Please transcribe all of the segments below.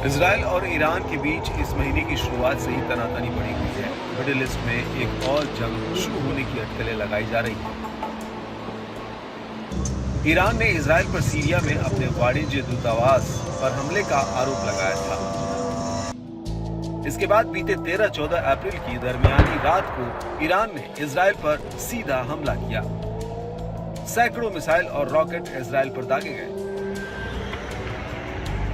Israel और Iran के बीच इस महीने की शुरुआत से ही तनातनी बढ़ी हुई है। मिडिल ईस्ट में एक और जंग शुरू होने की अटकलें लगाई जा रही हैं। ईरान ने इजराइल पर सीरिया में अपने वाणिज्य दूतावास पर हमले का आरोप लगाया था। इसके बाद बीते 13-14 अप्रैल की दरमियानी रात को ईरान ने इजराइल पर सीधा हमला किया। सैकड़ों मिसाइल और रॉकेट इजराइल पर दागे गए।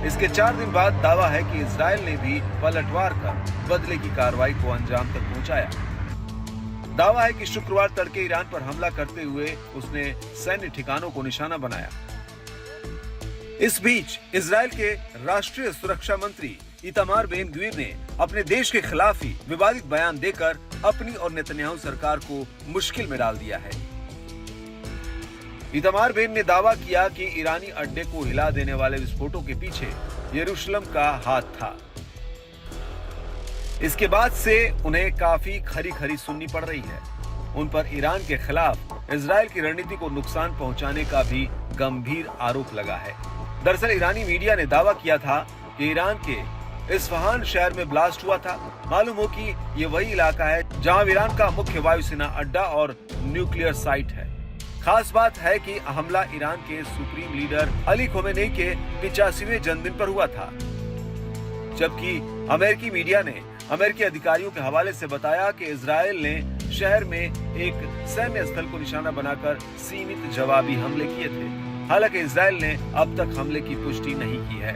इसके 4 दिन बाद दावा है कि इजराइल ने भी पलटवार कर बदले की कार्रवाई को अंजाम तक पहुंचाया। दावा है कि शुक्रवार तड़के ईरान पर हमला करते हुए उसने सैन्य ठिकानों को निशाना बनाया। इस बीच इजराइल के राष्ट्रीय सुरक्षा मंत्री इतामार बेन ग्वीर ने अपने देश के खिलाफ ही विवादित बयान देकर अपनी और नेतन्याहू सरकार को मुश्किल में डाल दिया है। इतामार बेन ने दावा किया कि ईरानी अड्डे को हिला देने वाले विस्फोटों के पीछे यरूशलेम का हाथ था। इसके बाद से उन्हें काफी खरी खरी सुननी पड़ रही है। उन पर ईरान के खिलाफ इजराइल की रणनीति को नुकसान पहुंचाने का भी गंभीर आरोप लगा है। दरअसल ईरानी मीडिया ने दावा किया था कि ईरान के इस्फहान शहर में ब्लास्ट हुआ था। मालूम हो कि ये वही इलाका है जहां ईरान का मुख्य वायुसेना अड्डा और न्यूक्लियर साइट है। खास बात है कि हमला ईरान के सुप्रीम लीडर अली खोमेनी के 85वें जन्मदिन पर हुआ था, जबकि अमेरिकी मीडिया ने अमेरिकी अधिकारियों के हवाले से बताया कि इजराइल ने शहर में एक सैन्य स्थल को निशाना बनाकर सीमित जवाबी हमले किए थे। हालांकि इजराइल ने अब तक हमले की पुष्टि नहीं की है,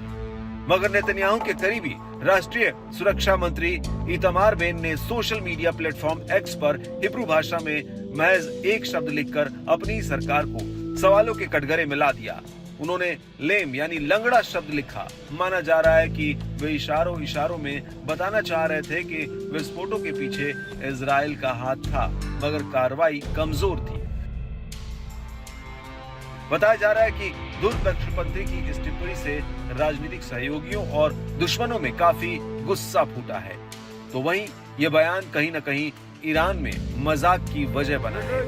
मगर नेतन्याहू के करीबी राष्ट्रीय सुरक्षा मंत्री इतामार बेन ने सोशल मीडिया प्लेटफॉर्म एक्स पर हिब्रू भाषा में महज एक शब्द लिखकर अपनी सरकार को सवालों के कटघरे में ला दिया। उन्होंने लेम यानी लंगड़ा शब्द लिखा। माना जा रहा है कि वे इशारों में बताना चाह रहे थे कि विस्फोटों के पीछे इजराइल का हाथ था, मगर कार्रवाई कमजोर थी। बताया जा रहा है कि दूरदर्शनपंथी की इस टिप्पणी से राजनीतिक सहयोगियों और दुश्मनों में काफी गुस्सा फूटा है। तो वहीं ये बयान कहीं न कहीं ईरान में मजाक की वजह बना है।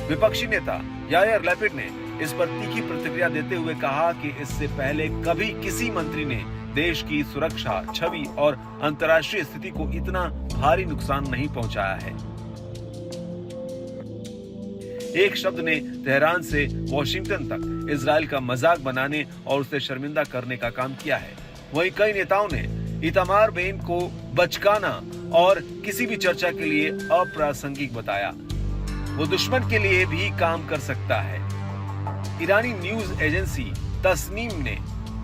विपक्षी नेता यायर लैपिड ने इस पर तीखी प्रतिक्रिया देते हुए कहा कि इससे पहले कभी किसी मंत्री ने देश की सुरक्षा, छवि और अंतर्राष्ट्रीय स्थिति को इतना भारी नुकसान नहीं पहुंचाया है। एक शब्द ने तेहरान से वॉशिंगटन तक इजराइल का मजाक बनाने और उसे शर्मिंदा करने का काम किया है। वहीं कई नेताओं ने इतामार बेन को बचकाना और किसी भी चर्चा के लिए अप्रासंगिक बताया। वो दुश्मन के लिए भी काम कर सकता है। ईरानी न्यूज एजेंसी तस्नीम ने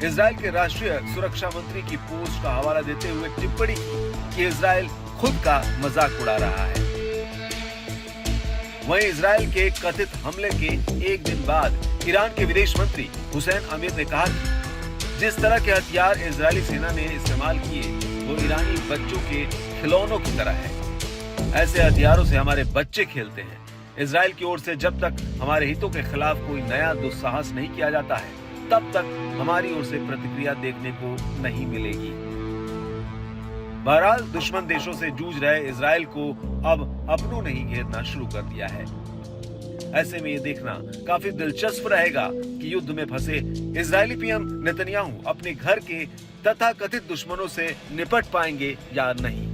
इजराइल के राष्ट्रीय सुरक्षा मंत्री की पोस्ट का हवाला देते हुए टिप्पणी की कि इजराइल खुद का मजाक उड़ा रहा है। वहीं इजराइल के कथित हमले के एक दिन बाद ईरान के विदेश मंत्री हुसैन अमीर ने कहा कि जिस तरह के हथियार इजरायली सेना ने इस्तेमाल किए वो ईरानी बच्चों के खिलौनों की तरह है। ऐसे हथियारों से हमारे बच्चे खेलते हैं। इजराइल की ओर से जब तक हमारे हितों के खिलाफ कोई नया दुस्साहस नहीं किया जाता है, तब तक हमारी ओर से प्रतिक्रिया देखने को नहीं मिलेगी। बहरहाल दुश्मन देशों से जूझ रहे इजराइल को अब अपनों ने ही घेरना शुरू कर दिया है। ऐसे में ये देखना काफी दिलचस्प रहेगा कि युद्ध में फंसे इजरायली पीएम नेतन्याहू अपने घर के तथाकथित दुश्मनों से निपट पाएंगे या नहीं।